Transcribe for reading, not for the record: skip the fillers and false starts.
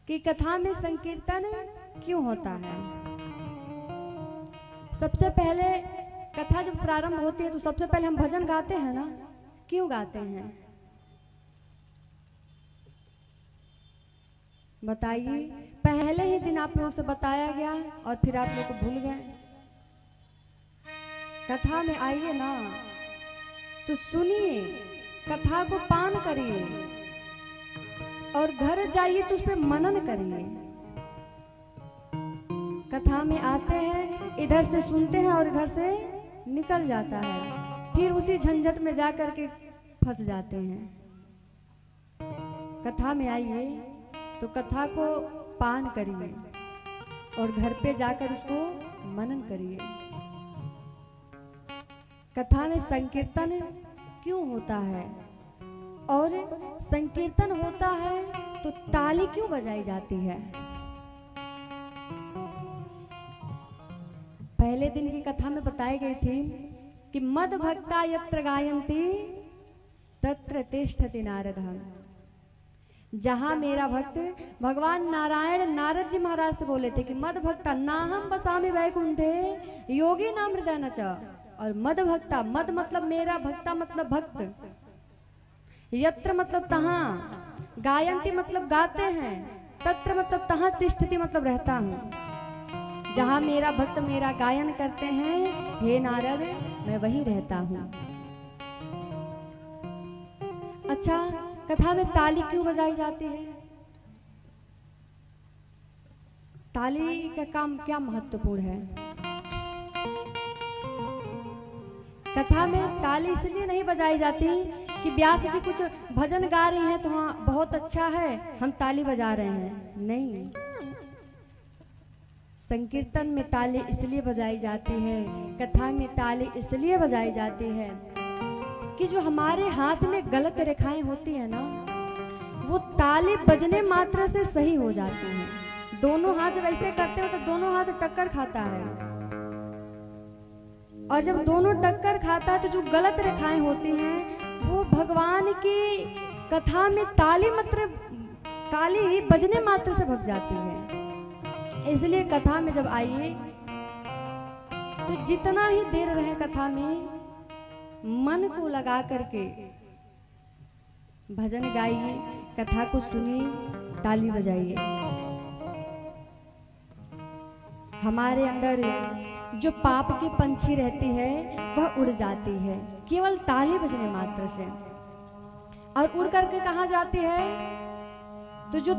कि कथा में संकीर्तन क्यों होता है। सबसे पहले कथा जब प्रारंभ होती है तो सबसे पहले हम भजन गाते हैं ना, क्यों गाते हैं बताइए। पहले ही दिन आप लोगों से बताया गया और फिर आप लोग को भूल गए। कथा में आइए ना तो सुनिए, कथा को पान करिए और घर जाइए तो उस पर मनन करिए। कथा में आते हैं, इधर से सुनते हैं और इधर से निकल जाता है, फिर उसी झंझट में जाकर के फंस जाते हैं। कथा में आइए तो कथा को पान करिए और घर पे जाकर उसको मनन करिए। कथा में संकीर्तन क्यों होता है और संकीर्तन होता है तो ताली क्यों बजाई जाती है। पहले दिन की कथा में बताई गई थी कि मद भक्ता यत्र गायन्ति तत्र तिष्ठति नारदः। जहां मेरा भक्त, भगवान नारायण नारद जी महाराज से बोले थे कि मद भक्ता नाहम बसामि वैकुंठे योगी नाम हृदय न च। और मद भक्ता, मद मतलब मेरा, भक्ता मतलब भक्त, यत्र मतलब तहां, गायन्ति मतलब गाते हैं, तत्र मतलब तहां, तिष्ठति मतलब रहता हूं। जहां मेरा भक्त मेरा गायन करते हैं, हे नारद मैं वहीं रहता हूं। अच्छा, कथा में ताली क्यों बजाई जाती है? ताली का काम क्या महत्वपूर्ण है? कथा में ताली इसलिए नहीं बजाई जाती कि व्यास जी कुछ भजन गा रहे हैं तो हाँ बहुत अच्छा है हम ताली बजा रहे हैं, नहीं। संकीर्तन में ताली इसलिए बजाई जाती है, कथा में ताली इसलिए बजाई जाती है कि जो हमारे हाथ में गलत रेखाएं होती है ना, वो ताली बजने मात्र से सही हो जाती हैं। दोनों हाथ जब ऐसे करते हो तो दोनों हाथ टक्कर खाता है, और जब दोनों टक्कर खाता है तो जो गलत रेखाएं होती हैं वो भगवान की कथा में ताली बजने मात्र से भग जाती है। इसलिए कथा में जब आइए तो जितना ही देर रहे कथा में, मन को लगा करके भजन गाइए, कथा को सुनिए, ताली बजाइए। हमारे अंदर जो पाप की पंछी रहती है वह उड़ जाती है केवल ताली बजने मात्र से। और उड़ करके कहाँ जाती है? तो जो